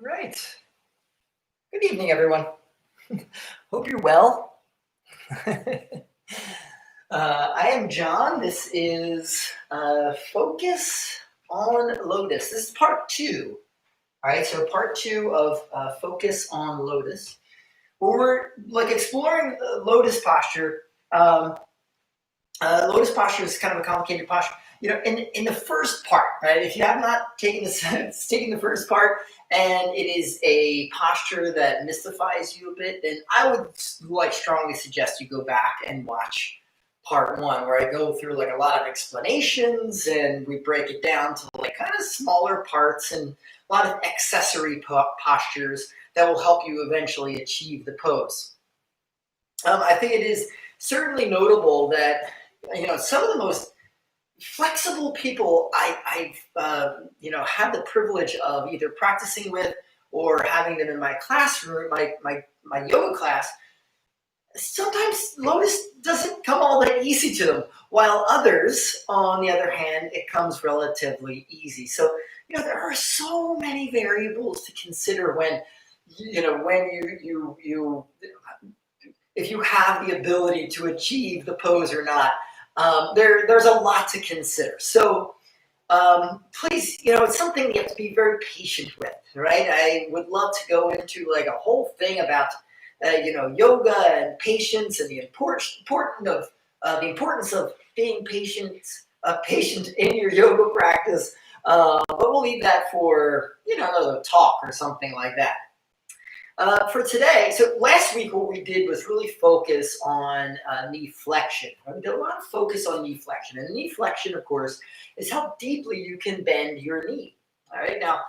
Right. Good evening, everyone. Hope you're well. I am John. This is Focus on Lotus. This is part two. All right, so part two of Focus on Lotus. Where we're like exploring lotus posture. Lotus posture is kind of a complicated posture. You know, in the first part, right? If you have not taken this, taking the first part, and it is a posture that mystifies you a bit, then I would strongly suggest you go back and watch part one, where I go through like a lot of explanations and we break it down to like kind of smaller parts and a lot of accessory postures that will help you eventually achieve the pose. I think it is certainly notable that some of the most flexible people I've had the privilege of either practicing with or having them in my classroom, my yoga class. Sometimes Lotus doesn't come all that easy to them, while others, on the other hand, it comes relatively easy. So there are so many variables to consider when you if you have the ability to achieve the pose or not. There's a lot to consider. So please, it's something you have to be very patient with, right? I would love to go into like a whole thing about, yoga and patience and the importance of being patient in your yoga practice. But we'll leave that for, another talk or something like that. For today, so last week what we did was really focus on knee flexion. We did a lot of focus on knee flexion. And knee flexion, of course, is how deeply you can bend your knee. All right, now,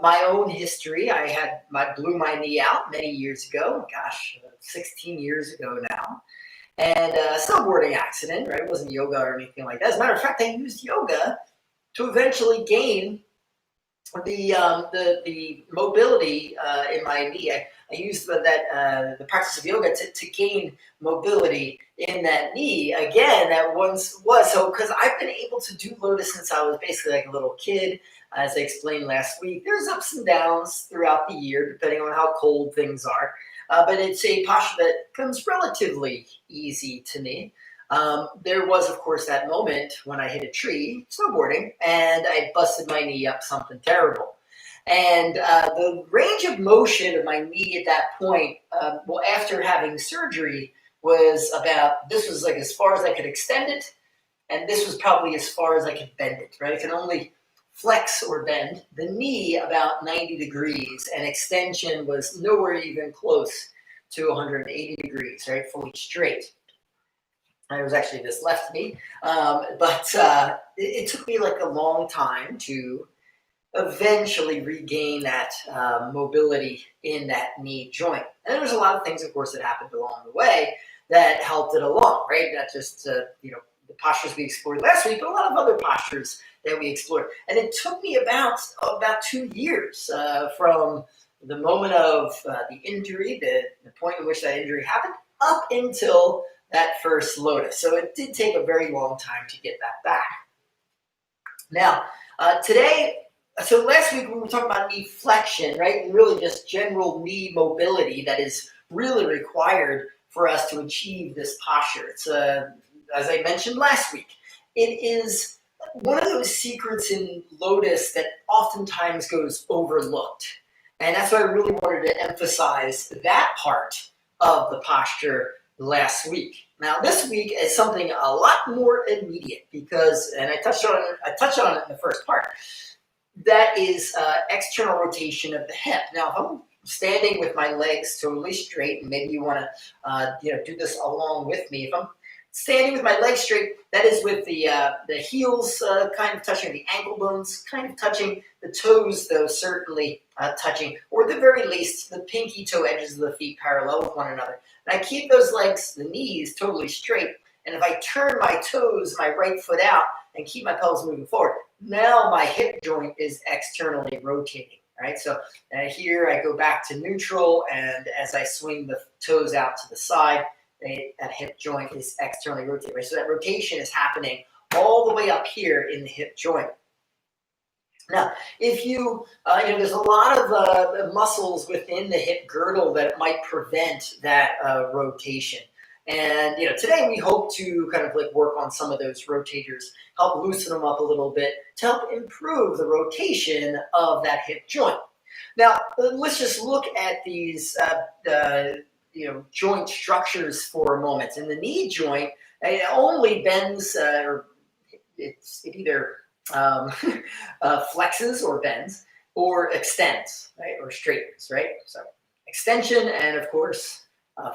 my own history, I blew my knee out many years ago. Gosh, 16 years ago now. And a snowboarding accident, right? It wasn't yoga or anything like that. As a matter of fact, I used yoga to eventually gain the mobility in my knee. I used the practice of yoga to gain mobility in that knee. Again, that once was so because I've been able to do Lotus since I was basically like a little kid. As I explained last week, there's ups and downs throughout the year depending on how cold things are. But it's a posture that comes relatively easy to me. There was, of course, that moment when I hit a tree snowboarding and I busted my knee up something terrible. And the range of motion of my knee at that point, after having surgery, this was like as far as I could extend it, and this was probably as far as I could bend it, right? I can only flex or bend the knee about 90 degrees, and extension was nowhere even close to 180 degrees, right? Fully straight. It was actually this left knee, but it took me like a long time to eventually regain that mobility in that knee joint. And there was a lot of things, of course, that happened along the way that helped it along, right? Not just the postures we explored last week, but a lot of other postures that we explored. And it took me about 2 years from the moment of the injury, the point in which that injury happened, up until that first Lotus. So it did take a very long time to get that back. Now, so last week we were talking about knee flexion, right? And really just general knee mobility that is really required for us to achieve this posture. It's, as I mentioned last week, it is one of those secrets in Lotus that oftentimes goes overlooked. And that's why I really wanted to emphasize that part of the posture last week. Now, this week is something a lot more immediate because, and I touched on it in the first part, that is external rotation of the hip. Now, if I'm standing with my legs totally straight, and maybe you want to do this along with me. If I'm standing with my legs straight, that is with the heels kind of touching, the ankle bones kind of touching, the toes, though, certainly touching, or at the very least, the pinky toe edges of the feet parallel with one another. And I keep those legs, the knees, totally straight. And if I turn my toes, my right foot out, and keep my pelvis moving forward, now my hip joint is externally rotating, right? So here I go back to neutral, and as I swing the toes out to the side, that hip joint is externally rotating, right? So that rotation is happening all the way up here in the hip joint. Now, if there's a lot of muscles within the hip girdle that might prevent that rotation. And today we hope to kind of like work on some of those rotators, help loosen them up a little bit to help improve the rotation of that hip joint. Now, let's just look at these joint structures for a moment. In the knee joint, it only bends, it either flexes or bends, or extends, right, or straightens, right? So extension and of course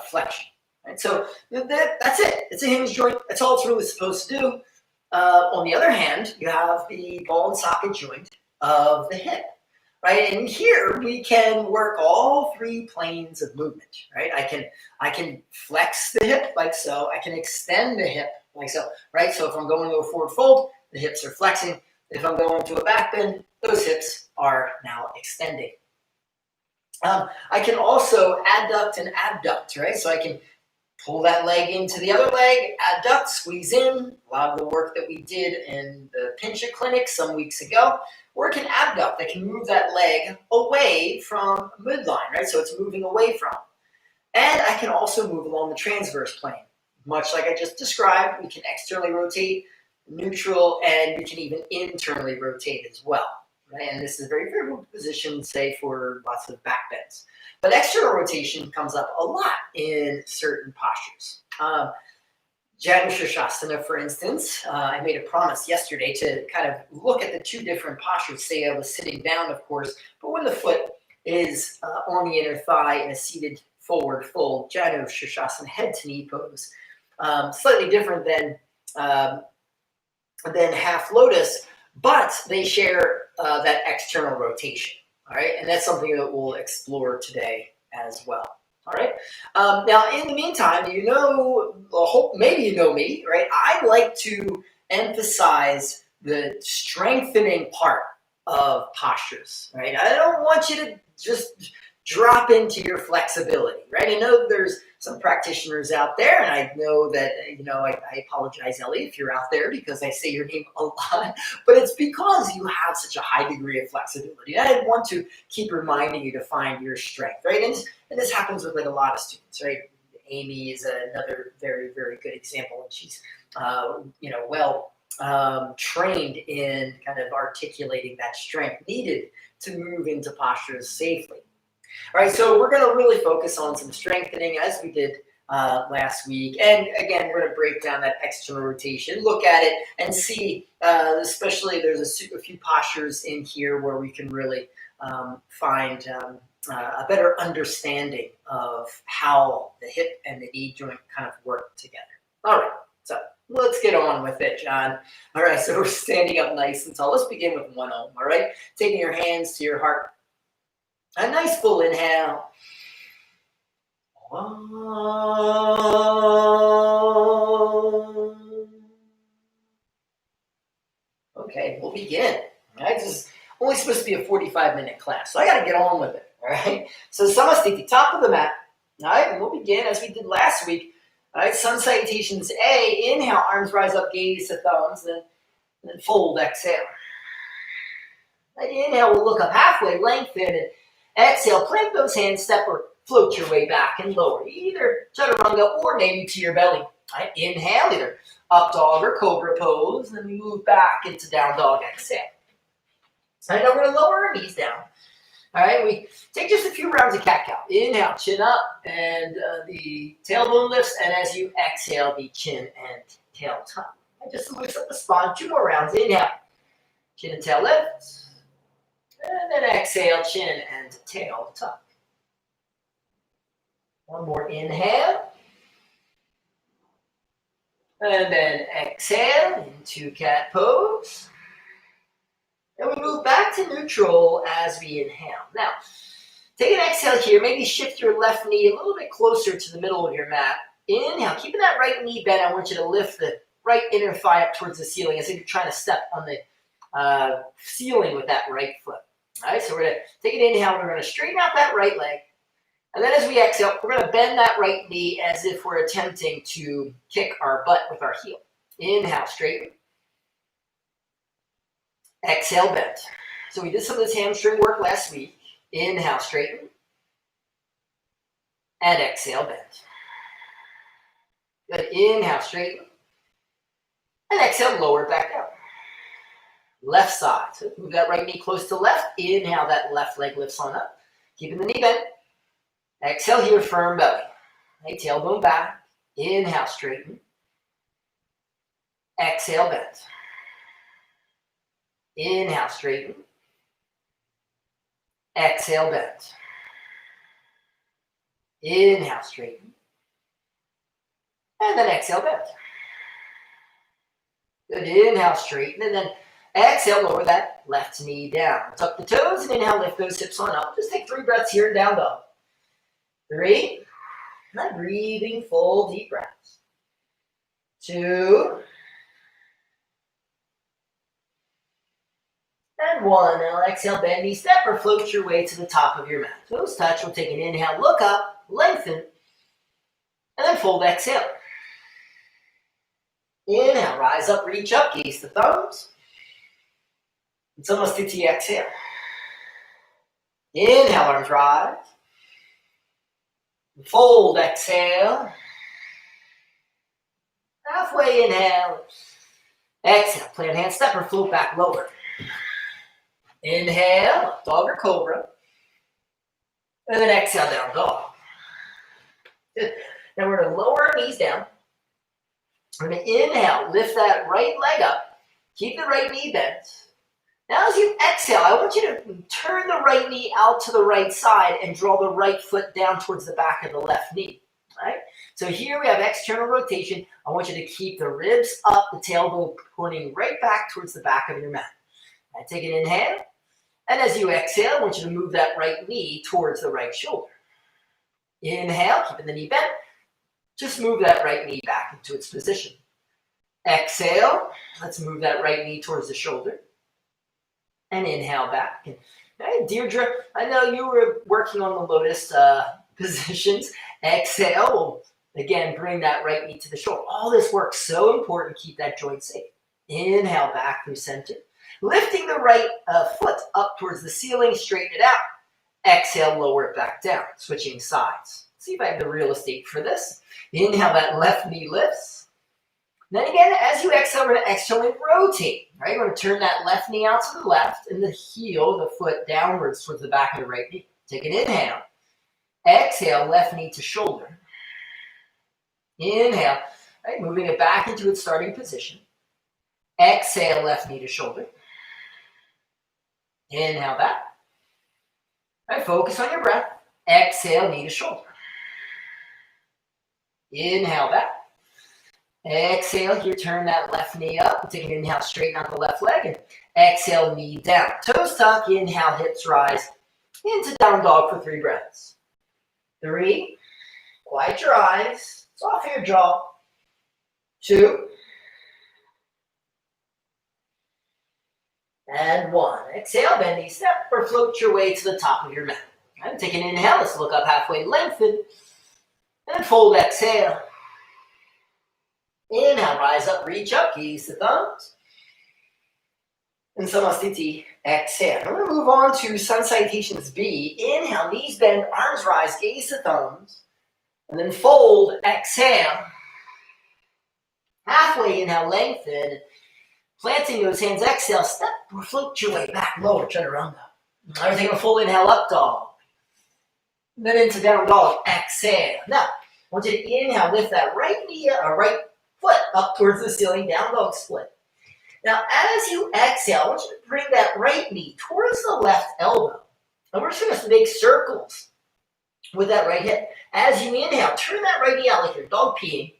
flexion, right? So that's it. It's a hinge joint. That's all it's really supposed to do. On the other hand, you have the ball and socket joint of the hip, right? And here we can work all three planes of movement, right? I can flex the hip like so. I can extend the hip like so, right? So if I'm going to a forward fold, the hips are flexing. If I'm going to a back bend, those hips are now extending. I can also adduct and abduct, right? So I can pull that leg into the other leg, adduct, squeeze in, a lot of the work that we did in the Pincha clinic some weeks ago, or I can abduct, I can move that leg away from midline, right? So it's moving away from. And I can also move along the transverse plane. Much like I just described, we can externally rotate, neutral, and we can even internally rotate as well. Right? And this is a very favorable position, say, for lots of back bends. But external rotation comes up a lot in certain postures. Janu Shirshasana, for instance, I made a promise yesterday to kind of look at the two different postures. Say I was sitting down, of course, but when the foot is on the inner thigh in a seated forward fold, Janu Shirshasana, head to knee pose. Slightly different than half lotus, but they share that external rotation. All right, and that's something that we'll explore today as well. All right. Now, in the meantime, maybe you know me, right? I like to emphasize the strengthening part of postures, right? I don't want you to just drop into your flexibility, right? I know there's some practitioners out there, and I know that, I apologize, Ellie, if you're out there because I say your name a lot, but it's because you have such a high degree of flexibility. And I want to keep reminding you to find your strength, right? And this happens with like a lot of students, right? Amy is another very, very good example, and she's, well trained in kind of articulating that strength needed to move into postures safely. All right, so we're going to really focus on some strengthening as we did last week. And again, we're going to break down that external rotation, look at it, and see, especially there's a few postures in here where we can really find a better understanding of how the hip and the knee joint kind of work together. All right, so let's get on with it, John. All right, so we're standing up nice and tall. Let's begin with one arm, all right? Taking your hands to your heart. A nice full inhale. Okay, we'll begin. All right, this is only supposed to be a 45-minute class, so I got to get on with it. All right, so Samasthiti, top of the mat. All right, and we'll begin as we did last week. All right, sun salutations A. Inhale, arms rise up, gaze to thumbs, then fold, exhale. All right, inhale, we'll look up halfway, lengthen, and exhale, plant those hands, step or float your way back and lower, either chaturanga or maybe to your belly. All right, inhale, either up dog or cobra pose, and then we move back into down dog, exhale. All right, now we're going to lower our knees down. All right, we take just a few rounds of cat-cow. Inhale, chin up, and the tailbone lifts, and as you exhale, the chin and tail tuck. And just lifts up the spine, 2 more rounds. Inhale, chin and tail lift. And then exhale, chin and tail tuck. One more inhale. And then exhale into cat pose. And we move back to neutral as we inhale. Now, take an exhale here. Maybe shift your left knee a little bit closer to the middle of your mat. Inhale, keeping that right knee bent. I want you to lift the right inner thigh up towards the ceiling as if you're trying to step on the ceiling with that right foot. All right, so we're going to take an inhale. We're going to straighten out that right leg. And then as we exhale, we're going to bend that right knee as if we're attempting to kick our butt with our heel. Inhale, straighten. Exhale, bend. So we did some of this hamstring work last week. Inhale, straighten. And exhale, bend. Good. Inhale, straighten. And exhale, lower it back down. Left side. So move that right knee close to left. Inhale, that left leg lifts on up. Keeping the knee bent. Exhale here, firm belly. Right, tailbone back. Inhale, straighten. Exhale, bend. Inhale, straighten. Exhale, bend. Inhale, straighten. And then exhale, bend. Good. Inhale, straighten. And then exhale, lower that left knee down. Tuck the toes and inhale, lift those hips on up. Just take 3 breaths here and down dog. 3. And breathing full deep breaths. 2. And 1. Now exhale, bend knee, step or float your way to the top of your mat. Toes touch. We'll take an inhale, look up, lengthen, and then fold, exhale. Inhale, rise up, reach up, gaze the thumbs. And Samasthiti, exhale. Inhale, arms rise. Fold, exhale. Halfway inhale. Exhale, plant hand step or float back lower. Inhale, dog or cobra. And then exhale, down dog. Good. Now we're going to lower our knees down. We're going to inhale, lift that right leg up. Keep the right knee bent. Now as you exhale, I want you to turn the right knee out to the right side and draw the right foot down towards the back of the left knee. All right? So here we have external rotation. I want you to keep the ribs up, the tailbone pointing right back towards the back of your mat. All right, take an inhale. And as you exhale, I want you to move that right knee towards the right shoulder. Inhale, keeping the knee bent. Just move that right knee back into its position. Exhale, let's move that right knee towards the shoulder. And inhale back. And, right, Deirdre, I know you were working on the Lotus positions. Exhale, again, bring that right knee to the shoulder. All this work so important, keep that joint safe. Inhale back through center. Lifting the right foot up towards the ceiling, straighten it out. Exhale, lower it back down, switching sides. See if I have the real estate for this. Inhale, that left knee lifts. Then again, as you exhale, we're going to externally rotate. Right? We're going to turn that left knee out to the left and the heel, the foot downwards towards the back of the right knee. Take an inhale. Exhale, left knee to shoulder. Inhale, right? Moving it back into its starting position. Exhale, left knee to shoulder. Inhale back. Right, focus on your breath. Exhale, knee to shoulder. Inhale back. Exhale, here, turn that left knee up. Take an inhale, straighten out the left leg. And exhale, knee down. Toes tuck, inhale, hips rise. Into down dog for 3 breaths. 3. Quiet your eyes. Soften your jaw. 2. And 1. Exhale, bend knee, step or float your way to the top of your mat. Right, take an inhale. Let's look up halfway, lengthen. And fold, exhale. Inhale, rise up, reach up, gaze the thumbs. And Samasthiti, exhale. I'm going to move on to Sun Salutations B. Inhale, knees bend, arms rise, gaze the thumbs. And then fold, exhale. Halfway inhale, lengthen. Planting those hands, exhale, step or float your way back lower, chaturanga. Now we're taking a full inhale, up dog. And then into down dog, exhale. Now, I want you to inhale, lift that right knee or right foot up towards the ceiling, down dog split. Now, as you exhale, I want you to bring that right knee towards the left elbow. And we're just going to make circles with that right hip. As you inhale, turn that right knee out like you're dog peeing.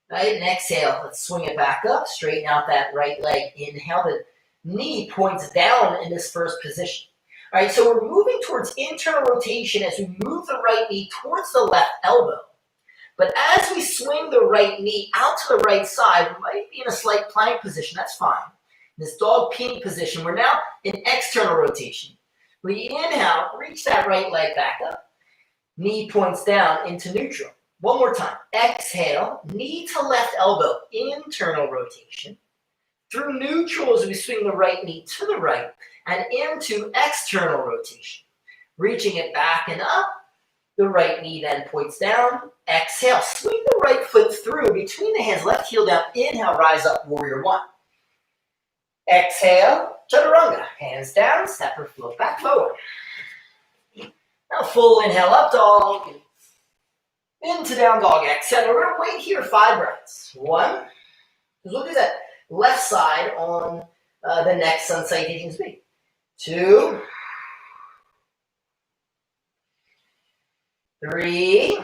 Right, and exhale, let's swing it back up, straighten out that right leg. Inhale, the knee points down in this first position. All right, so we're moving towards internal rotation as we move the right knee towards the left elbow. But as we swing the right knee out to the right side, we might be in a slight plank position, that's fine. This dog peeing position, we're now in external rotation. We inhale, reach that right leg back up. Knee points down into neutral. One more time. Exhale, knee to left elbow, internal rotation. Through neutral as we swing the right knee to the right. and into external rotation. Reaching it back and up. The right knee then points down. Exhale, swing the right foot through between the hands, left heel down. Inhale, rise up, warrior one. Exhale, chaturanga. Hands down, step or float back forward. Now full inhale, up dog. Into down dog, exhale. We're going to wait here 5 breaths. 1, because we'll do that left side on the next sun salutation speed. 2, 3,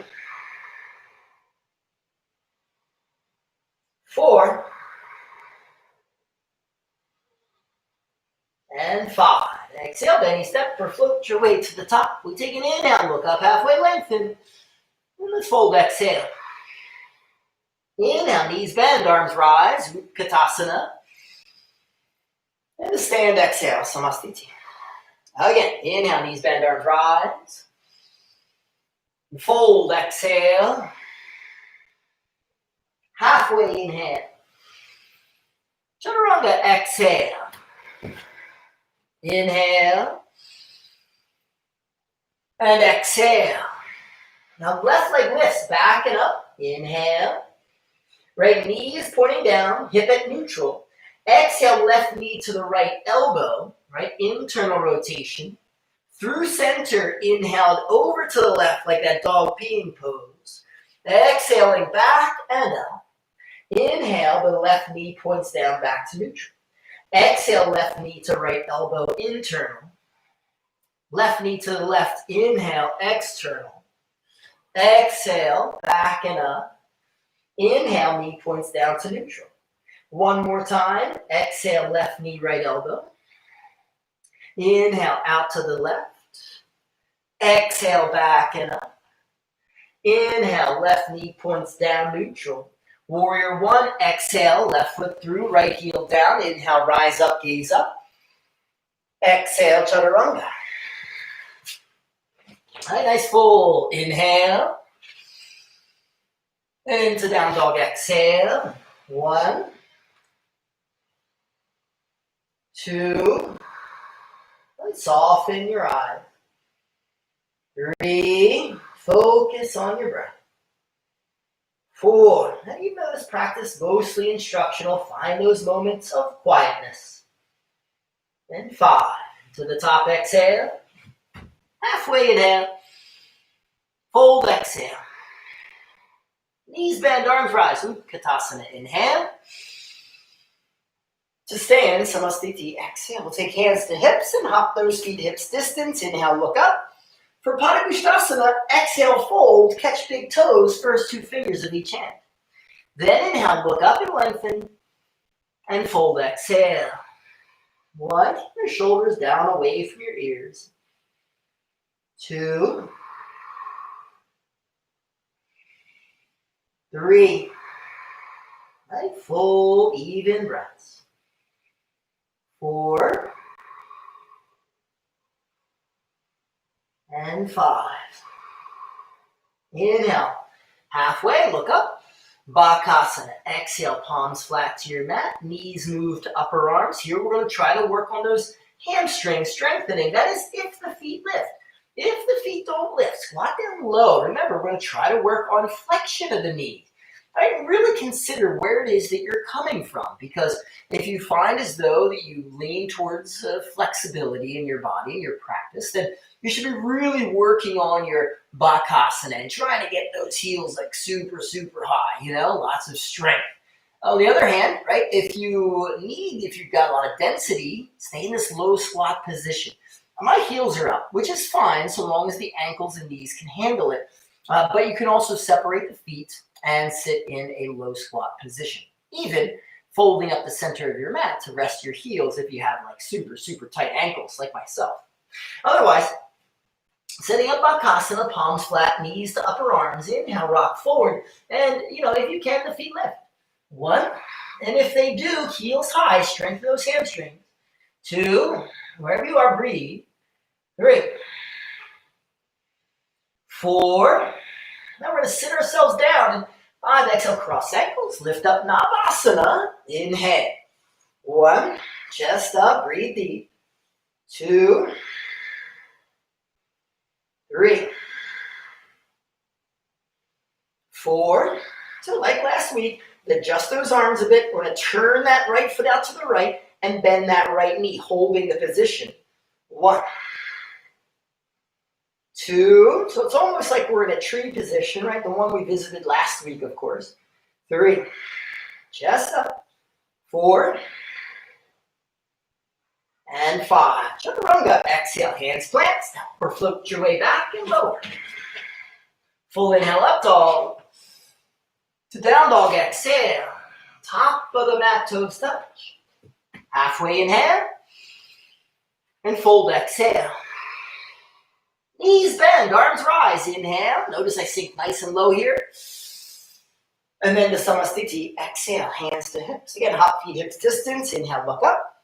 4, and 5. Exhale, bending step or float your way to the top. We take an inhale, look up halfway, lengthen. And let's fold, exhale. Inhale, knees bend, arms rise, Utkatasana. And a stand, exhale, Samastiti. Again, inhale, knees bend, arms rise. Fold, exhale. Halfway inhale. Chaturanga, exhale. Inhale. And exhale. Now left leg lifts, back and up. Inhale. Right knee is pointing down, hip at neutral. Exhale, left knee to the right elbow, right? Internal rotation. Through center, inhaled over to the left like that dog peeing pose. Exhaling back and up. Inhale, the left knee points down back to neutral. Exhale, left knee to right elbow, internal. Left knee to the left, inhale, external. Exhale, back and up. Inhale, knee points down to neutral. One more time. Exhale, left knee, right elbow. Inhale, out to the left. Exhale, back and up. Inhale, left knee points down, neutral. Warrior one, exhale, left foot through, right heel down. Inhale, rise up, gaze up. Exhale, chaturanga. All right, nice full inhale. Into down dog, exhale. 1, 2. Soften your eyes. 3. Focus on your breath. 4. Now you know this practice mostly instructional. Find those moments of quietness. And 5. To the top, exhale. Halfway inhale. Fold, exhale. Knees bend, arms rise. Utkatasana, inhale. To stand, Samastiti, exhale. We'll take hands to hips and hop those feet hips distance. Inhale, look up. For Padangusthasana, exhale, fold, catch big toes, first 2 fingers of each hand. Then inhale, look up and lengthen. And fold, exhale. 1, keep your shoulders down away from your ears. 2, 3. Right, full, even breaths. 4, and 5. Inhale, halfway, look up. Bakasana, exhale, palms flat to your mat, knees move to upper arms. Here we're going to try to work on those hamstrings strengthening. That is if the feet lift. If the feet don't lift, squat down low. Remember, we're going to try to work on flexion of the knee. Right? Really consider where it is that you're coming from, because if you find as though that you lean towards flexibility in your body, in your practice, then you should be really working on your bakasana and trying to get those heels like super, super high, lots of strength. On the other hand, right, if you've got a lot of density, stay in this low squat position. My heels are up, which is fine so long as the ankles and knees can handle it. But you can also separate the feet and sit in a low squat position. Even folding up the center of your mat to rest your heels if you have like super, super tight ankles like myself. Otherwise, setting up Bakasana, palms flat, knees to upper arms. Inhale, rock forward. And, if you can, the feet lift. 1, and if they do, heels high, strengthen those hamstrings. 2, wherever you are, breathe. 3, 4. Now we're going to sit ourselves down and 5, exhale, cross ankles, lift up Navasana. Inhale. 1, chest up, breathe deep. 2, 3, 4. So like last week, adjust those arms a bit. We're going to turn that right foot out to the right and bend that right knee, holding the position. 1, 2. So it's almost like we're in a tree position, right? The one we visited last week, of course. 3, chest up. 4, and 5. Chaturanga. Exhale, hands plants, or float your way back and lower. Full inhale, up dog. To down dog, exhale. Top of the mat, toes touch. Halfway inhale. And fold, exhale. Knees bend, arms rise. Inhale. Notice I sink nice and low here. And then the Samasthiti. Exhale, hands to hips. Again, hop, feet, hips distance. Inhale, look up.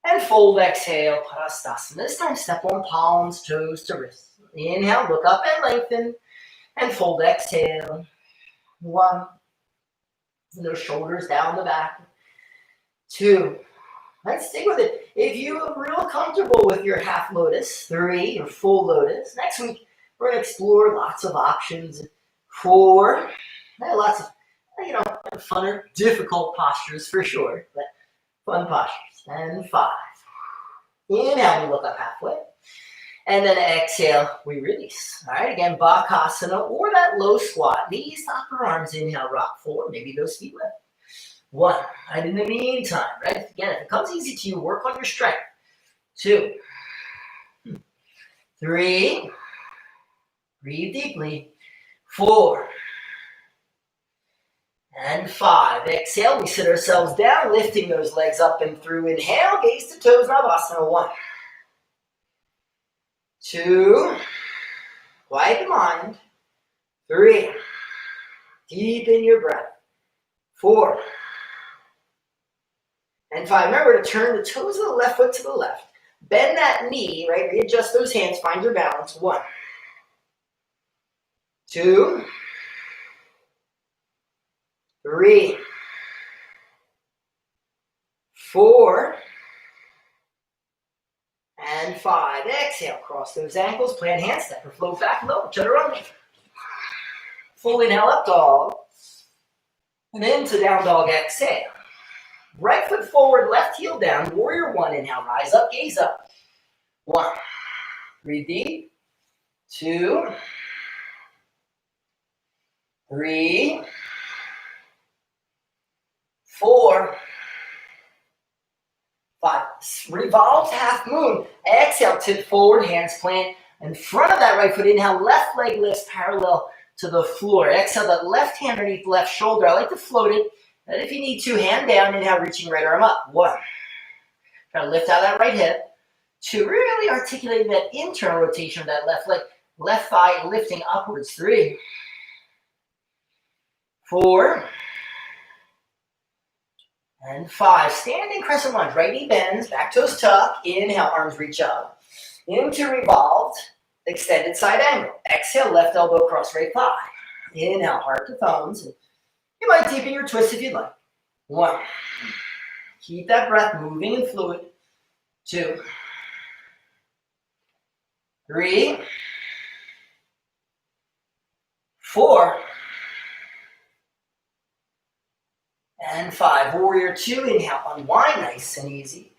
And fold, exhale, Parastasana. This time, step on palms, toes to wrists. Inhale, look up and lengthen. And fold, exhale. 1. Those shoulders down the back. 2. Let's stick with it. If you are real comfortable with your half lotus, 3, or full lotus. Next week, we're going to explore lots of options. 4. Lots of, funner, difficult postures for sure, but fun postures. And 5. Inhale, we look up halfway. And then exhale, we release. All right, again, Bakasana or that low squat. Knees, upper arms, inhale, rock forward. Maybe those feet lift. 1. And in the meantime, right? Again, if it comes easy to you, work on your strength. 2. 3. Breathe deeply. 4. And 5. Exhale, we sit ourselves down, lifting those legs up and through. Inhale, gaze to toes, Navasana. 1. 2. Quiet the mind. 3. Deepen your breath. 4. And 5. Remember to turn the toes of the left foot to the left. Bend that knee, right? Readjust those hands, find your balance. 1. 2. 3. 4. And 5. Exhale, cross those ankles, plant handstand, or float back low, chaturanga. Full inhale, up dog. And into down dog, exhale. Right foot forward, left heel down, warrior 1, inhale, rise up, gaze up. 1. Breathe deep. 2. 3. 4. 5. Revolve to half moon. Exhale, tip forward, hands plant in front of that right foot. Inhale, left leg lifts parallel to the floor. Exhale, that left hand underneath the left shoulder. I like to float it. And if you need to, hand down. Inhale, reaching right arm up. 1. Try to lift out that right hip. 2. Really articulating that internal rotation of that left leg. Left thigh lifting upwards. 3. 4. And 5. Standing crescent lunge. Right knee bends. Back toes tuck. Inhale, arms reach up. Into revolved. Extended side angle. Exhale, left elbow cross right thigh. Inhale, heart to thumbs. You might deepen your twist if you'd like. 1. Keep that breath moving and fluid. 2. 3. 4. And 5. Warrior 2. Inhale, unwind nice and easy.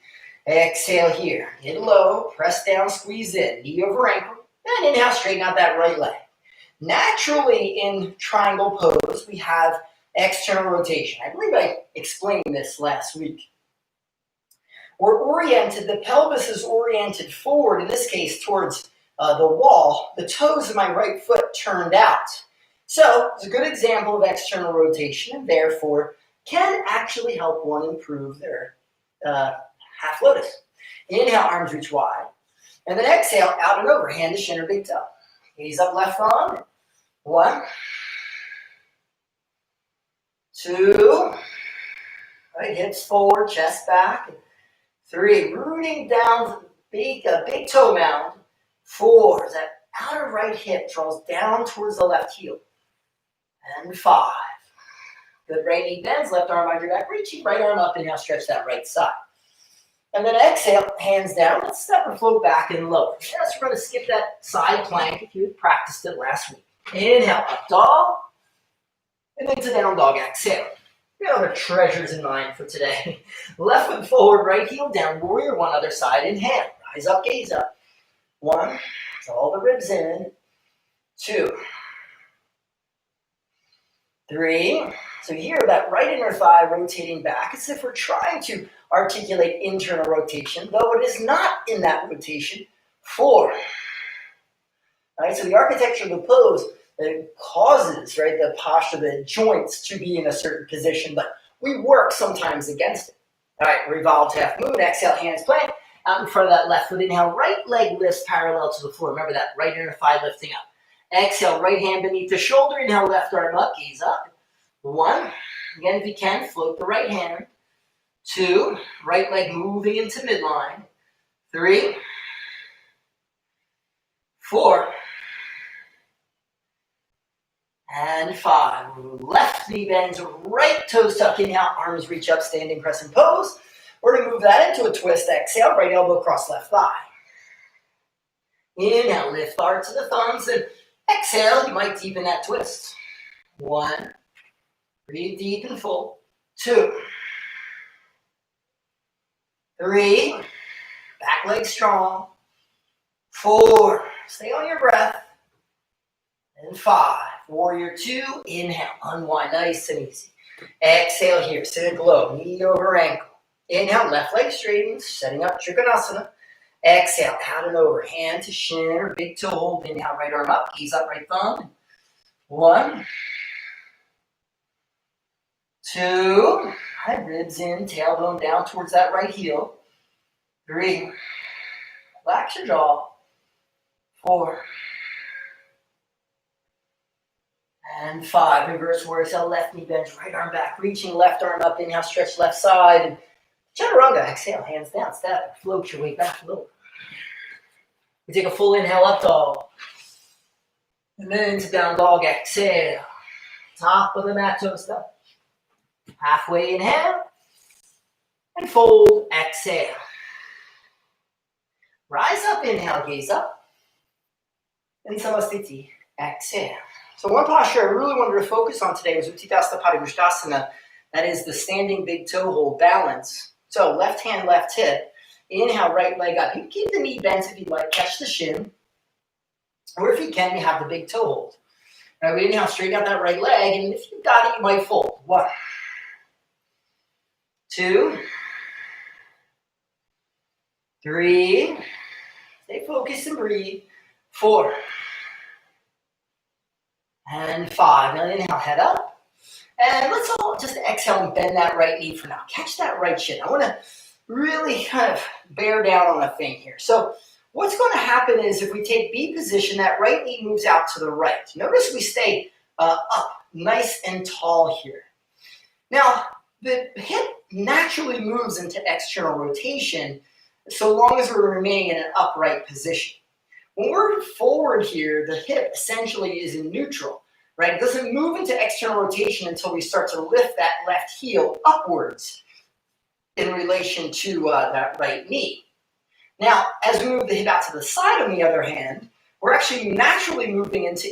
Exhale here. Get low, press down, squeeze in. Knee over ankle. And inhale, straighten out that right leg. Naturally, in triangle pose, we have external rotation. I believe I explained this last week. We're oriented, the pelvis is oriented forward, in this case towards the wall. The toes of my right foot turned out. So it's a good example of external rotation and therefore can actually help one improve their half lotus. Inhale, arms reach wide. And then exhale, out and over, hand to shin or big toe. Gaze up, left arm. 1. 2. Right, hips forward, chest back. 3. Rooting down, big toe mound. 4. That outer right hip draws down towards the left heel. And 5. Good right knee bends, left arm behind your back, reaching right arm up, and now stretch that right side. And then exhale, hands down. Let's step or float back and lower. Yes, we're going to skip that side plank if you had practiced it last week. Inhale, up dog. And into down dog, exhale. We have other treasures in mind for today. Left foot forward, right heel down, warrior one, other side. Inhale, rise up, gaze up. 1, all the ribs in. 2, 3. So here, that right inner thigh rotating back as if we're trying to articulate internal rotation, though it is not in that rotation. 4. All right, so the architecture of the pose causes, right, the posture, the joints to be in a certain position, but we work sometimes against it. All right, revolve half moon, exhale, hands plank, out in front of that left foot. Inhale, right leg lifts parallel to the floor. Remember that right inner thigh lifting up. Exhale, right hand beneath the shoulder. Inhale, left arm up, gaze up. 1, again, if you can, float the right hand. 2, right leg moving into midline. 3, 4, and 5. Left knee bends, right toes tuck. Inhale, arms reach up, standing crescent pose. We're going to move that into a twist. Exhale, right elbow cross left thigh. Inhale, lift hard to the thumbs, and exhale, you might deepen that twist. 1, breathe deep and full. 2, 3, back leg strong. 4, stay on your breath. And 5, warrior 2, inhale, unwind, nice and easy. Exhale here, sit low, knee over ankle. Inhale, left leg straightens, setting up Trikonasana. Exhale, out and over, hand to shin or big toe hold. Inhale, right arm up, gaze up, right thumb. 1, 2, ribs in, tailbone down towards that right heel. 3, relax your jaw. 4, and 5, reverse warrior cell, left knee bends, right arm back, reaching left arm up, inhale, stretch left side. Chaturanga, exhale, hands down, step, float your way back a little. We take a full inhale, up dog. And then into down dog, exhale. Top of the mat, toes up. Halfway inhale. And fold, exhale. Rise up, inhale, gaze up. And Samastiti, exhale. So one posture I really wanted to focus on today was Utthita Padangusthasana. That is the standing big toe hold balance. So left hand, left hip. Inhale, right leg up. You can keep the knee bent if you'd like. Catch the shin. Or if you can, you have the big toe hold. All right, we inhale, straighten out that right leg. And if you've got it, you might fold. 1, 2, 3. Stay focused and breathe. 4. And 5. Now inhale, head up. And let's all just exhale and bend that right knee for now. Catch that right shin. I want to really kind of bear down on a thing here. So what's going to happen is if we take B position, that right knee moves out to the right. Notice we stay up nice and tall here. Now, the hip naturally moves into external rotation so long as we're remaining in an upright position. When we're forward here, the hip essentially is in neutral. Right? It doesn't move into external rotation until we start to lift that left heel upwards in relation to that right knee. Now, as we move the hip out to the side, on the other hand, we're actually naturally moving into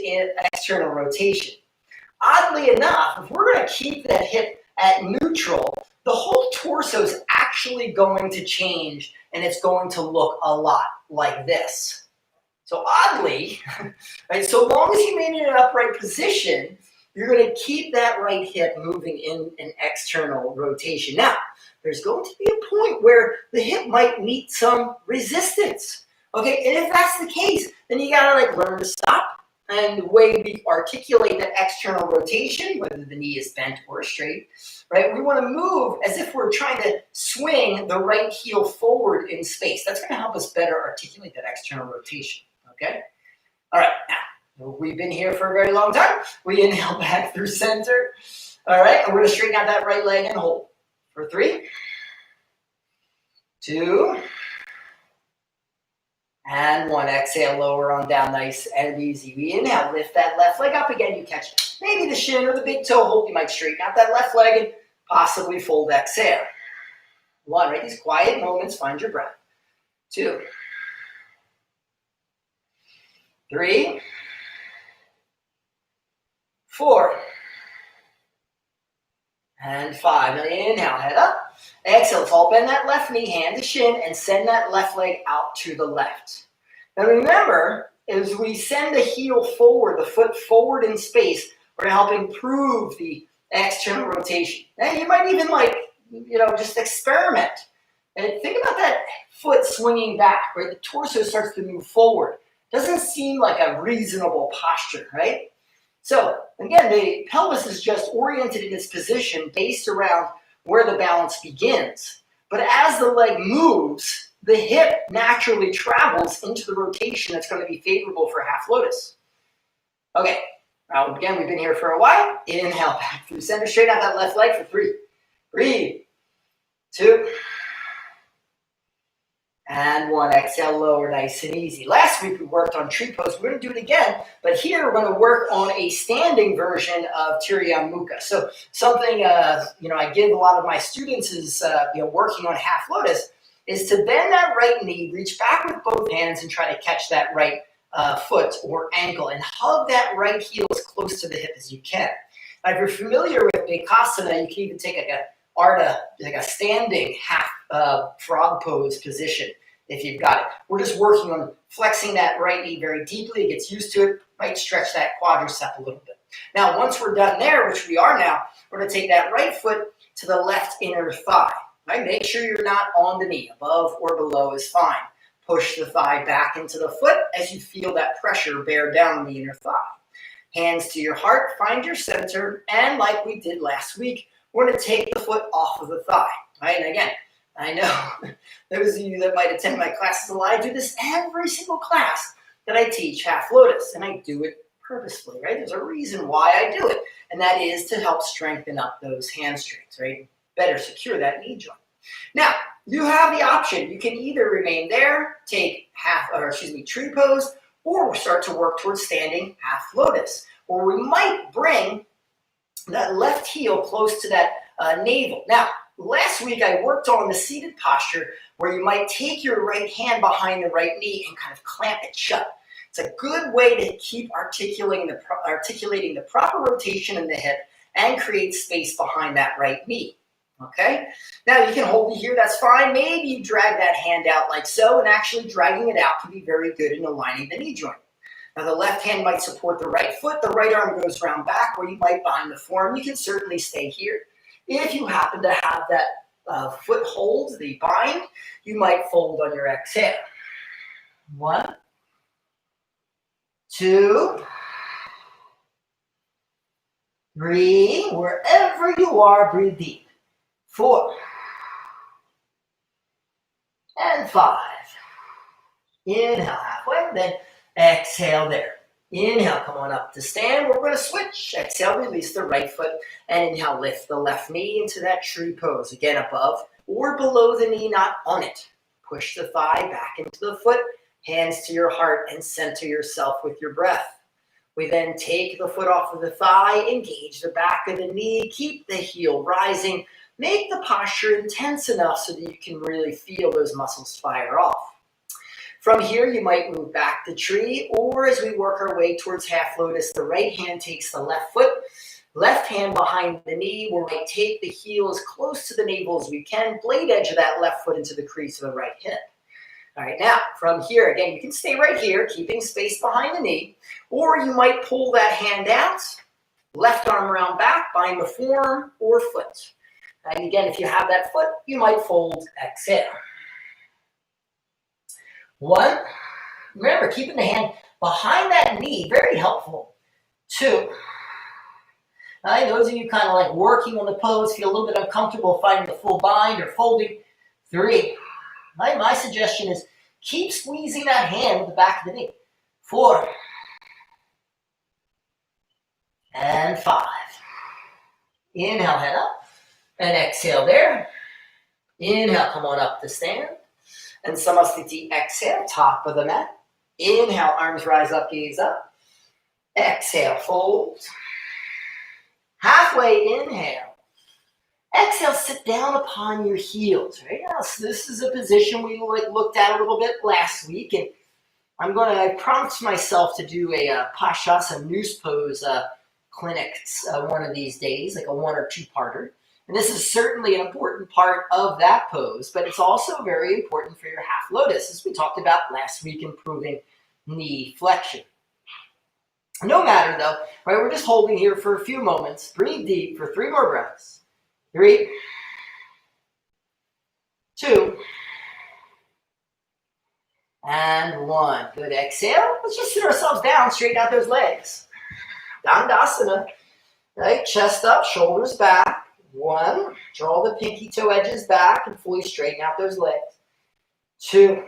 external rotation. Oddly enough, if we're going to keep that hip at neutral, the whole torso is actually going to change, and it's going to look a lot like this. So oddly, right, so long as you remain in an upright position, you're going to keep that right hip moving in an external rotation. Now, there's going to be a point where the hip might meet some resistance. Okay, and if that's the case, then you got to learn to stop. And the way we articulate that external rotation, whether the knee is bent or straight, right, we want to move as if we're trying to swing the right heel forward in space. That's going to help us better articulate that external rotation. Okay? All right, now, we've been here for a very long time. We inhale back through center. All right, and we're going to straighten out that right leg and hold. For 3, 2, and 1. Exhale, lower on down, nice and easy. We inhale, lift that left leg up again. You catch maybe the shin or the big toe hold. You might straighten out that left leg and possibly fold, exhale. 1, right? These quiet moments, find your breath. 2, 3, 4, and 5. Now inhale, head up. Exhale, tall bend that left knee, hand to shin, and send that left leg out to the left. Now remember, as we send the heel forward, the foot forward in space, we're going to help improve the external rotation. Now you might even just experiment. And think about that foot swinging back, right? The torso starts to move forward. Doesn't seem like a reasonable posture, right? So again, the pelvis is just oriented in its position based around where the balance begins. But as the leg moves, the hip naturally travels into the rotation that's going to be favorable for half lotus. Okay, now again, we've been here for a while. Inhale back through center, straighten out that left leg for 3. Breathe. 2. And 1, exhale, lower, nice and easy. Last week we worked on tree pose. We're going to do it again, but here we're going to work on a standing version of Tiryan Mukha. So something I give a lot of my students is working on half lotus is to bend that right knee, reach back with both hands, and try to catch that right foot or ankle, and hug that right heel as close to the hip as you can. Now, if you're familiar with Bakasana, you can even take like a standing half frog pose position if you've got it. We're just working on flexing that right knee very deeply. It gets used to it, might stretch that quadricep a little bit. Now, once we're done there, which we are now, we're going to take that right foot to the left inner thigh. Right? Make sure you're not on the knee. Above or below is fine. Push the thigh back into the foot as you feel that pressure bear down on the inner thigh. Hands to your heart, find your center, and like we did last week, we're going to take the foot off of the thigh. Right? And again, I know those of you that might attend my classes a lot, I do this every single class that I teach half lotus, and I do it purposefully, right? There's a reason why I do it, and that is to help strengthen up those hamstrings, right? Better secure that knee joint. Now, you have the option. You can either remain there, take tree pose, or start to work towards standing half lotus. Or we might bring that left heel close to that navel. Now, last week I worked on the seated posture where you might take your right hand behind the right knee and kind of clamp it shut. It's a good way to keep articulating the proper rotation in the hip and create space behind that right knee. Okay? Now you can hold it here, that's fine. Maybe you drag that hand out like so, and actually dragging it out can be very good in aligning the knee joint. Now the left hand might support the right foot, the right arm goes around back, or you might bind the forearm. You can certainly stay here. If you happen to have that foot hold, the bind, you might fold on your exhale. 1, 2, 3, wherever you are, breathe deep. 4, and 5. Inhale halfway, then exhale there. Inhale, come on up to stand. We're going to switch. Exhale, release the right foot, and inhale, lift the left knee into that tree pose. Again, above or below the knee, not on it. Push the thigh back into the foot, hands to your heart, and center yourself with your breath. We then take the foot off of the thigh, engage the back of the knee, keep the heel rising. Make the posture intense enough so that you can really feel those muscles fire off. From here, you might move back to tree, or as we work our way towards half lotus, the right hand takes the left foot, left hand behind the knee, where we might take the heel as close to the navel as we can, blade edge of that left foot into the crease of the right hip. All right, now from here, again, you can stay right here, keeping space behind the knee, or you might pull that hand out, left arm around back, bind the forearm or foot. And again, if you have that foot, you might fold, exhale. 1, remember, keeping the hand behind that knee, very helpful. 2, right, those of you kind of like working on the pose, feel a little bit uncomfortable finding the full bind or folding. 3, right, my suggestion is keep squeezing that hand with the back of the knee. 4, and 5. Inhale, head up. And exhale there. Inhale, come on up to stand. And Samasthiti, exhale, top of the mat. Inhale, arms rise up, gaze up. Exhale, fold. Halfway inhale. Exhale, sit down upon your heels, right? Now, so this is a position we looked at a little bit last week, and I promised myself to do a Pashasa noose pose clinic one of these days, like a 1 or 2-parter. And this is certainly an important part of that pose, but it's also very important for your half lotus, as we talked about last week, improving knee flexion. No matter though, right? We're just holding here for a few moments. Breathe deep for 3 more breaths. 3, 2, and 1. Good. Exhale. Let's just sit ourselves down, straighten out those legs. Dandasana. Right? Chest up, shoulders back. 1. Draw the pinky toe edges back and fully straighten out those legs. 2.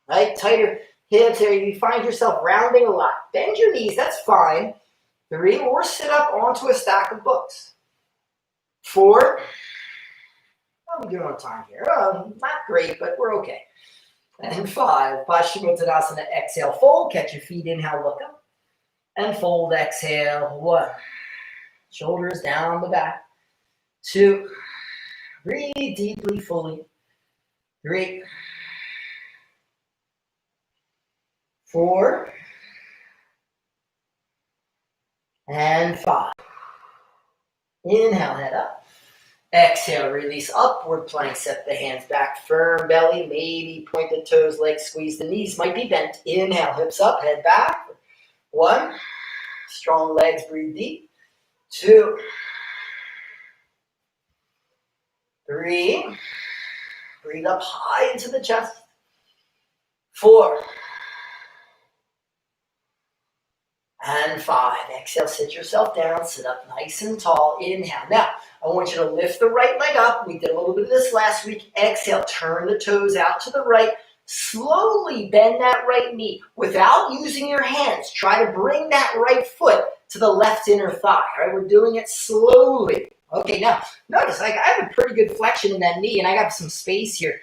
Right? Tighter hips here. You find yourself rounding a lot. Bend your knees. That's fine. 3. Or sit up onto a stack of books. 4. How are we doing on time here? Not great, but we're okay. And 5. Paschimottanasana. Exhale, fold. Catch your feet. Inhale, look up. And fold. Exhale. 1. Shoulders down the back. 2. Breathe deeply, fully. 3. 4. And 5. Inhale, head up. Exhale, release, upward plank. Set the hands back, firm belly. Maybe point the toes, legs squeeze. The knees might be bent. Inhale, hips up, head back. 1. Strong legs, breathe deep. 2. 3. Breathe up high into the chest. 4. And 5. Exhale, sit yourself down, sit up nice and tall. Inhale. Now, I want you to lift the right leg up. We did a little bit of this last week. Exhale, turn the toes out to the right. Slowly bend that right knee without using your hands. Try to bring that right foot to the left inner thigh. All right, we're doing it slowly. Okay, now, notice I have a pretty good flexion in that knee, and I got some space here.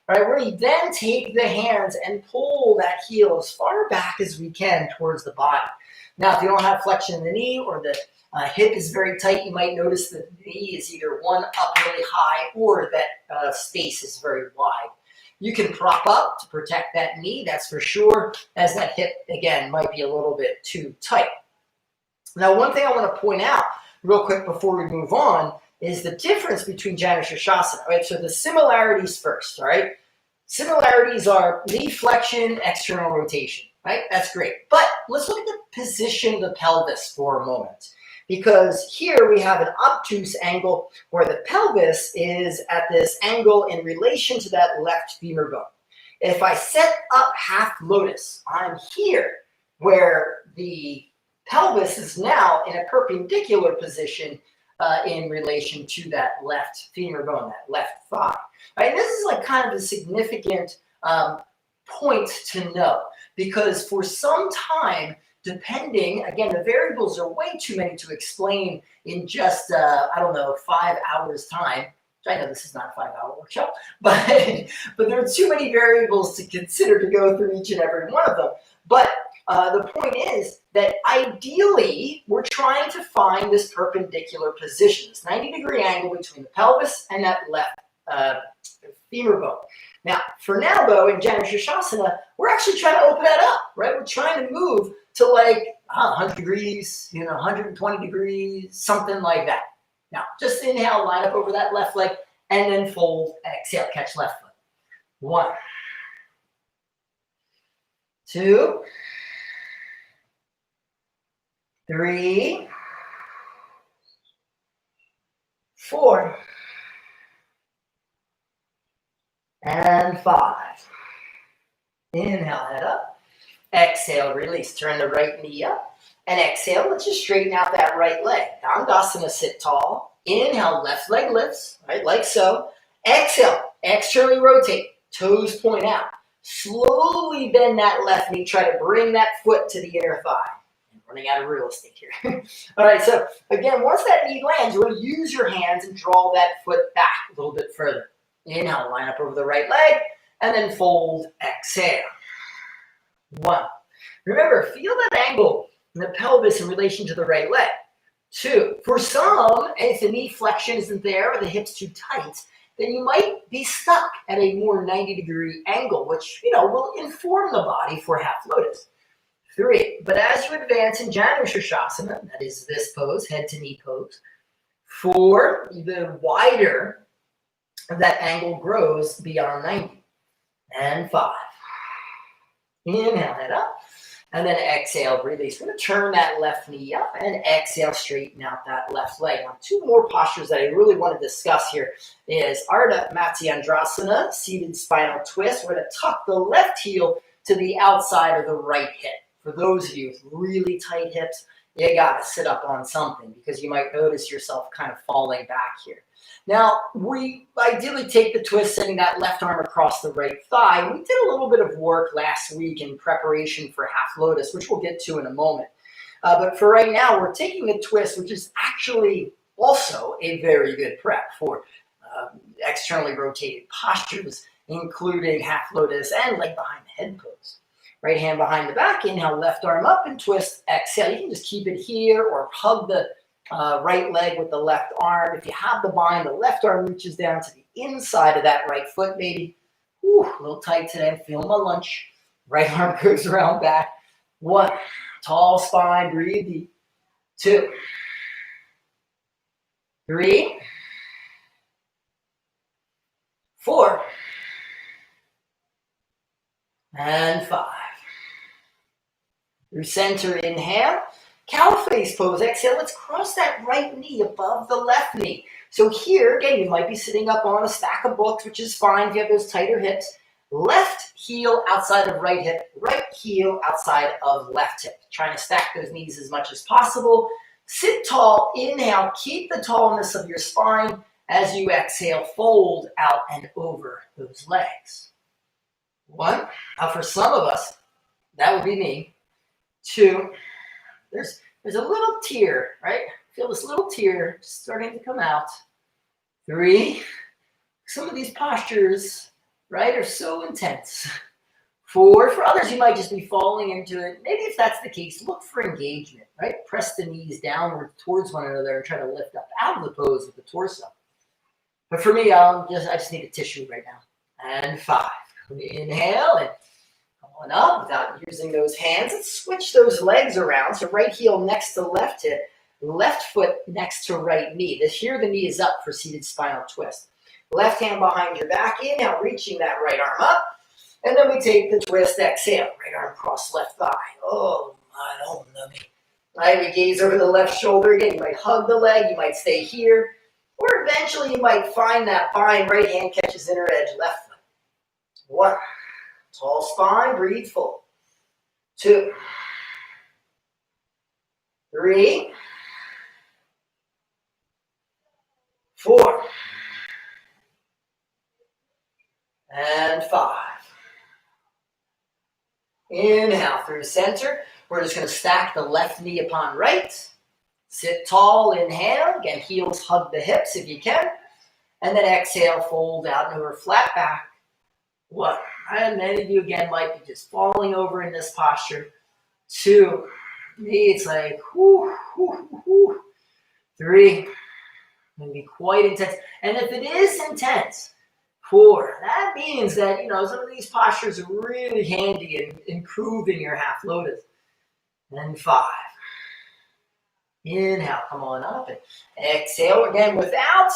All right, we then take the hands and pull that heel as far back as we can towards the body. Now, if you don't have flexion in the knee or the hip is very tight, you might notice that the knee is either one up really high or that space is very wide. You can prop up to protect that knee, that's for sure, as that hip, again, might be a little bit too tight. Now, one thing I want to point out real quick before we move on is the difference between Janu Shirshasana. Right? So the similarities first, all right? Similarities are knee flexion, external rotation, right? That's great. But let's look at the position of the pelvis for a moment. Because here we have an obtuse angle where the pelvis is at this angle in relation to that left femur bone. If I set up half lotus, I'm here where the pelvis is now in a perpendicular position in relation to that left femur bone, that left thigh. Right? And this is like kind of a significant point to know because for some time, depending, again, the variables are way too many to explain in just, 5 hours time. I know this is not a 5-hour workshop, but there are too many variables to consider to go through each and every one of them. But the point is that ideally, we're trying to find this perpendicular position, this 90-degree angle between the pelvis and that left femur bone. Now, for now, though, in Janu Shirshasana, we're actually trying to open that up, right? We're trying to move to like 100 degrees, 120 degrees, something like that. Now, just inhale, line up over that left leg, and then fold, exhale, catch left foot. 1, 2, 3, 4, and 5. Inhale, head up. Exhale, release. Turn the right knee up. And exhale, let's just straighten out that right leg. Dandasana, sit tall. Inhale, left leg lifts, right, like so. Exhale, externally rotate. Toes point out. Slowly bend that left knee. Try to bring that foot to the inner thigh. I'm running out of real estate here. All right, so again, once that knee lands, you're going to use your hands and draw that foot back a little bit further. Inhale, line up over the right leg, and then fold, exhale. 1. Remember, feel that angle in the pelvis in relation to the right leg. 2. For some, if the knee flexion isn't there or the hip's too tight, then you might be stuck at a more 90-degree angle, which, will inform the body for half lotus. 3. But as you advance in Janu Shirshasana, that is this pose, head to knee pose, 4, the wider that angle grows beyond 90. And 5. Inhale, head up. And then exhale, release. We're going to turn that left knee up and exhale, straighten out that left leg. Now, 2 more postures that I really want to discuss here is Ardha Matsyendrasana, seated spinal twist. We're going to tuck the left heel to the outside of the right hip. For those of you with really tight hips, you got to sit up on something because you might notice yourself kind of falling back here. Now, we ideally take the twist, sending that left arm across the right thigh. We did a little bit of work last week in preparation for half lotus, which we'll get to in a moment. But for right now, we're taking the twist, which is actually also a very good prep for externally rotated postures, including half lotus and leg behind the head pose. Right hand behind the back, inhale, left arm up and twist, exhale. You can just keep it here or hug the right leg with the left arm. If you have the bind, the left arm reaches down to the inside of that right foot, maybe. Whew, a little tight today. I'm feeling my lunch. Right arm goes around back. 1, tall spine, breathe deep. 2, 3, 4, and 5. Through center, inhale. Cow face pose, exhale. Let's cross that right knee above the left knee. So here, again, you might be sitting up on a stack of books, which is fine if you have those tighter hips. Left heel outside of right hip, right heel outside of left hip. Trying to stack those knees as much as possible. Sit tall, inhale, keep the tallness of your spine. As you exhale, fold out and over those legs. 1, now for some of us, that would be me. 2, there's a little tear, right? Feel this little tear starting to come out. 3, some of these postures, right, are so intense. 4, for others, you might just be falling into it. Maybe if that's the case, look for engagement, right? Press the knees downward towards one another and try to lift up out of the pose with the torso. But for me, I just need a tissue right now. And 5, inhale and on up without using those hands. Let's switch those legs around. So right heel next to left hip, left foot next to right knee. Here the knee is up for seated spinal twist. Left hand behind your back, inhale, reaching that right arm up. And then we take the twist, exhale, right arm cross left thigh. Oh, my, oh, me. Right, we gaze over the left shoulder again. You might hug the leg, you might stay here. Or eventually you might find that bind, right hand catches inner edge, left foot. 1, tall spine, breathe full. 2, 3, 4, and 5. Inhale through center. We're just going to stack the left knee upon right. Sit tall, inhale. Again, heels hug the hips if you can. And then exhale, fold out and over flat back. 1. And many of you, again, might be just falling over in this posture. 2, it's like, whoo, whoo, whoo. 3, can be quite intense. And if it is intense, 4, that means that, some of these postures are really handy in improving your half lotus. And 5. Inhale, come on up and exhale again without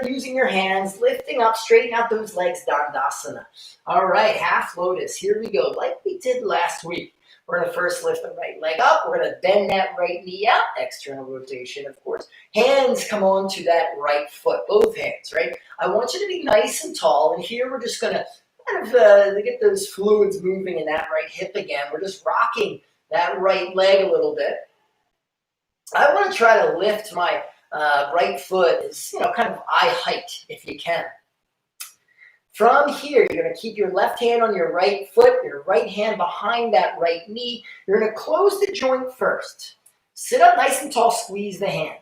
using your hands, lifting up, straighten out those legs, Dandasana. All right, half lotus, here we go. Like we did last week, we're going to first lift the right leg up. We're going to bend that right knee out, external rotation, of course. Hands come on to that right foot, both hands, right? I want you to be nice and tall, and here we're just going to kind of get those fluids moving in that right hip again. We're just rocking that right leg a little bit. I want to try to lift my right foot as, kind of eye height if you can. From here, you're going to keep your left hand on your right foot, your right hand behind that right knee. You're going to close the joint first. Sit up nice and tall, squeeze the hand.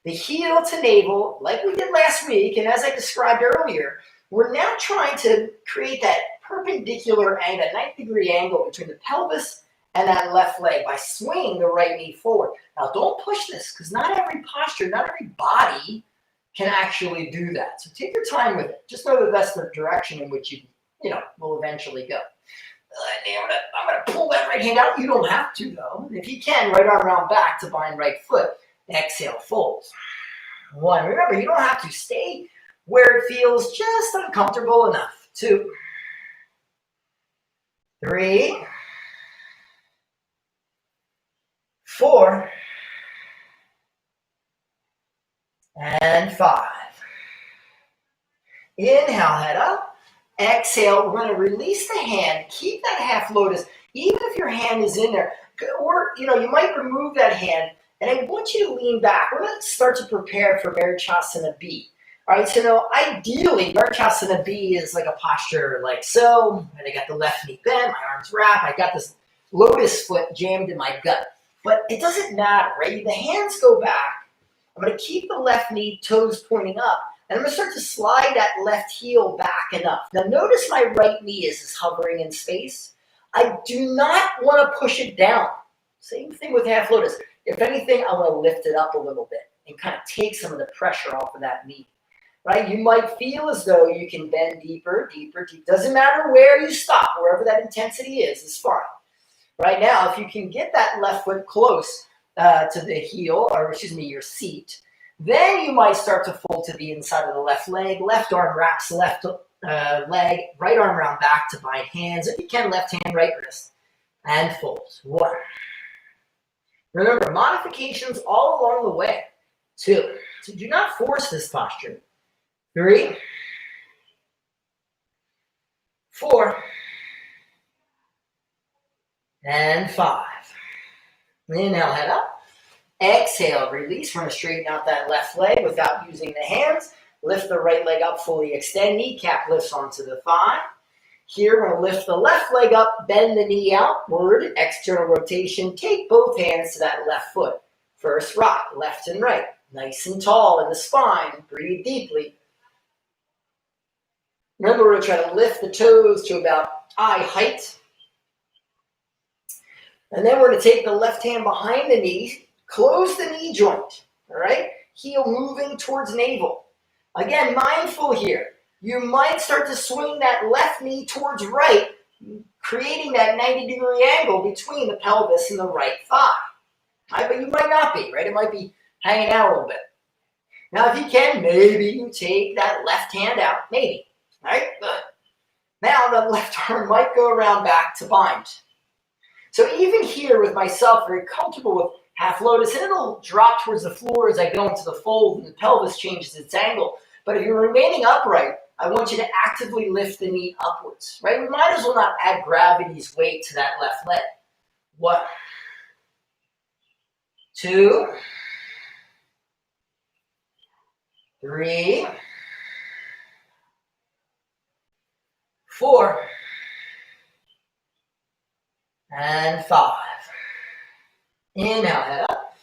The heel to navel, like we did last week, and as I described earlier, we're now trying to create that perpendicular angle, a 90-degree angle between the pelvis and that left leg by swinging the right knee forward. Now, don't push this because not every posture, not every body can actually do that. So take your time with it. Just know that that's the direction in which you will eventually go. I'm going to pull that right hand out. You don't have to, though. If you can, right arm around back to bind right foot. Exhale, fold. 1. Remember, you don't have to stay where it feels just uncomfortable enough. 2. 3. 4. And 5. Inhale, head up. Exhale, we're going to release the hand. Keep that half lotus, even if your hand is in there. Or, you might remove that hand, and I want you to lean back. We're going to start to prepare for Virachasana B. All right, so now, ideally, Virachasana B is like a posture like so, and I got the left knee bent, my arms wrapped, I got this lotus foot jammed in my gut. But it doesn't matter, right? The hands go back. I'm going to keep the left knee, toes pointing up, and I'm going to start to slide that left heel back enough. Now, notice my right knee is hovering in space. I do not want to push it down. Same thing with half lotus. If anything, I want to lift it up a little bit and kind of take some of the pressure off of that knee. Right? You might feel as though you can bend deeper, deeper, deeper. Doesn't matter where you stop, wherever that intensity is fine. Right now, if you can get that left foot close to the heel, or your seat, then you might start to fold to the inside of the left leg. Left arm wraps left leg, right arm around back to bind hands. If you can, left hand, right wrist, and fold. 1. Remember, modifications all along the way. 2. So do not force this posture. 3. 4. And 5. Inhale, head up. Exhale, release. We're going to straighten out that left leg without using the hands. Lift the right leg up, fully extend. Kneecap lifts onto the thigh. Here, we're going to lift the left leg up, bend the knee outward, external rotation. Take both hands to that left foot. First rock, left and right. Nice and tall in the spine. Breathe deeply. Remember, we're going to try to lift the toes to about eye height. And then we're going to take the left hand behind the knee, close the knee joint, all right? Heel moving towards navel. Again, mindful here. You might start to swing that left knee towards right, creating that 90-degree angle between the pelvis and the right thigh. Right? But you might not be, right? It might be hanging out a little bit. Now, if you can, maybe you take that left hand out, maybe. All right, good. Now, the left arm might go around back to bind. So even here with myself, very comfortable with half lotus, and it'll drop towards the floor as I go into the fold and the pelvis changes its angle. But if you're remaining upright, I want you to actively lift the knee upwards, right? We might as well not add gravity's weight to that left leg. 1, 2, 3, 4, and 5. Inhale, head up.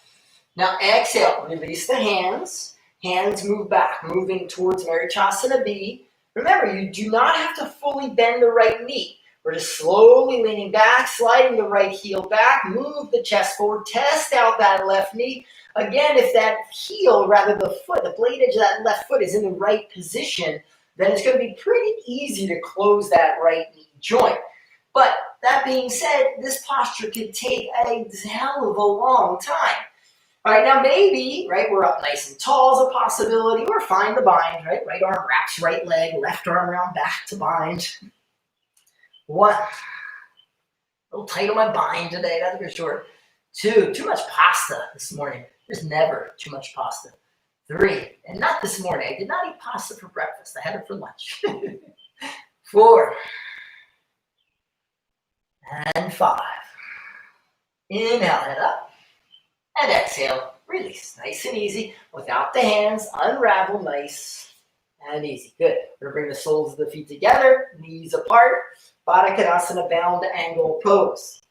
Now exhale, release the hands. Hands move back, moving towards Virachasana B. Remember, you do not have to fully bend the right knee. We're just slowly leaning back, sliding the right heel back, move the chest forward, test out that left knee. Again, if that heel, rather the foot, the blade edge of that left foot is in the right position, then it's going to be pretty easy to close that right knee joint. But that being said, this posture could take a hell of a long time. All right, now maybe, right, we're up nice and tall is a possibility. We're fine to bind, right? Right arm wraps right leg, left arm around back to bind. 1. A little tight on my bind today, that's for sure. 2, too much pasta this morning. There's never too much pasta. 3, and not this morning. I did not eat pasta for breakfast. I had it for lunch. 4. And 5. Inhale, head up. And exhale, release. Nice and easy. Without the hands, unravel nice and easy. Good. We're going to bring the soles of the feet together, knees apart. Baddha Konasana bound angle pose.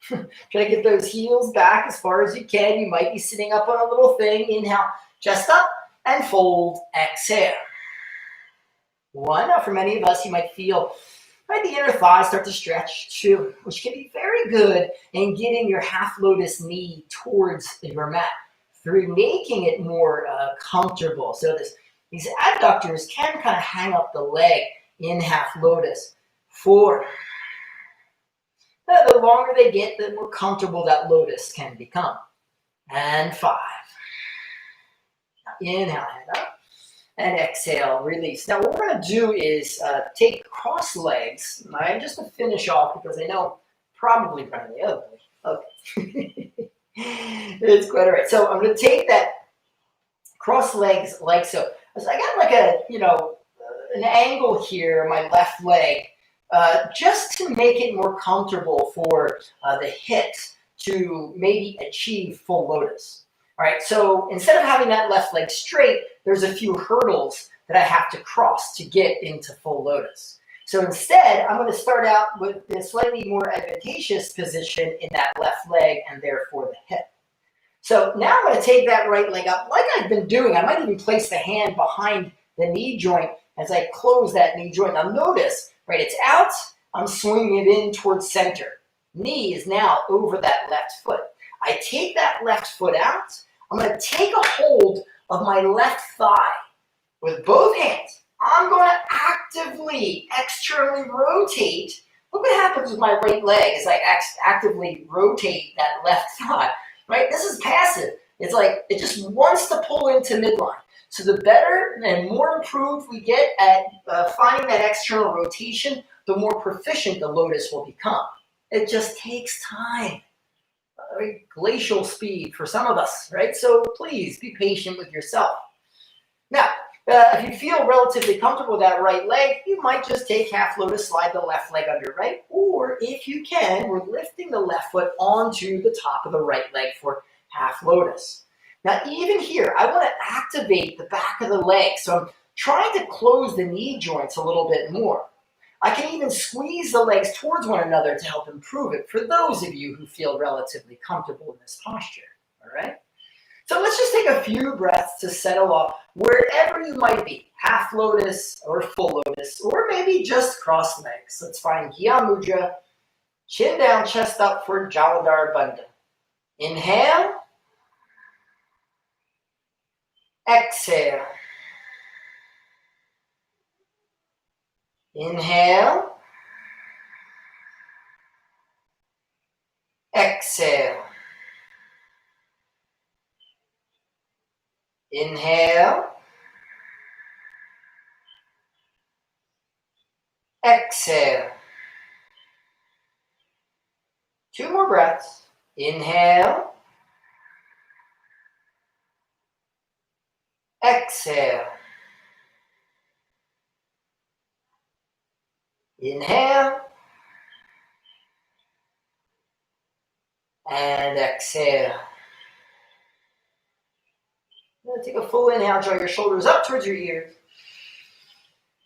Try to get those heels back as far as you can. You might be sitting up on a little thing. Inhale, chest up, and fold. Exhale. 1. Now, for many of us, you might feel Right, the inner thighs start to stretch too, which can be very good in getting your half lotus knee towards your mat through making it more comfortable. So these adductors can kind of hang up the leg in half lotus. 4. The longer they get, the more comfortable that lotus can become. And 5. Now inhale, head up. And exhale, release. Now what we're going to do is take cross legs, right, just to finish off, because I know probably running the other way. Okay. It's quite all right. So I'm going to take that cross legs like so. So I got like a, an angle here in my left leg, just to make it more comfortable for the hips to maybe achieve full lotus. All right, so instead of having that left leg straight, there's a few hurdles that I have to cross to get into full lotus. So instead, I'm going to start out with a slightly more advantageous position in that left leg and therefore the hip. So now I'm going to take that right leg up like I've been doing. I might even place the hand behind the knee joint as I close that knee joint. Now notice, right, it's out, I'm swinging it in towards center. Knee is now over that left foot. I take that left foot out. I'm going to take a hold of my left thigh with both hands. I'm going to actively externally rotate. Look what happens with my right leg as I actively rotate that left thigh, right? This is passive. It's like it just wants to pull into midline. So the better and more improved we get at finding that external rotation, the more proficient the lotus will become. It just takes time. Glacial speed for some of us, right? So please be patient with yourself. Now, if you feel relatively comfortable with that right leg, you might just take half lotus, slide the left leg under, right? Or if you can, we're lifting the left foot onto the top of the right leg for half lotus. Now, even here, I want to activate the back of the leg. So I'm trying to close the knee joints a little bit more. I can even squeeze the legs towards one another to help improve it for those of you who feel relatively comfortable in this posture, all right? So let's just take a few breaths to settle off wherever you might be, half lotus or full lotus, or maybe just cross legs. Let's find Gyan Mudra, chin down, chest up for Jalandhar Bandha. Inhale, exhale. Inhale, exhale. Inhale, exhale. 2 more breaths. Inhale, exhale. Inhale, and exhale. Now take a full inhale, draw your shoulders up towards your ears.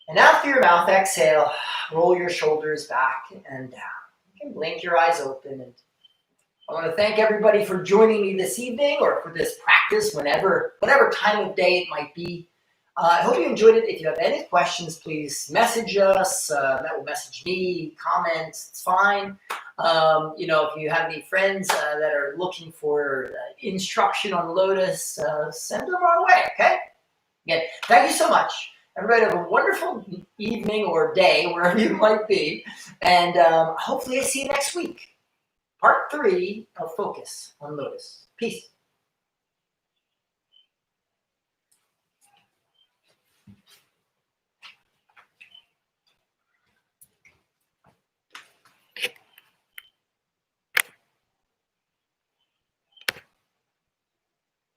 And out through your mouth, exhale, roll your shoulders back and down. You can blink your eyes open. And I want to thank everybody for joining me this evening or for this practice, whatever time of day it might be. I hope you enjoyed it. If you have any questions, please message us. That will message me, comment, it's fine. If you have any friends that are looking for instruction on Lotus, send them our way, okay? Again, thank you so much. Everybody have a wonderful evening or day, wherever you might be. And hopefully I see you next week. Part 3 of Focus on Lotus. Peace.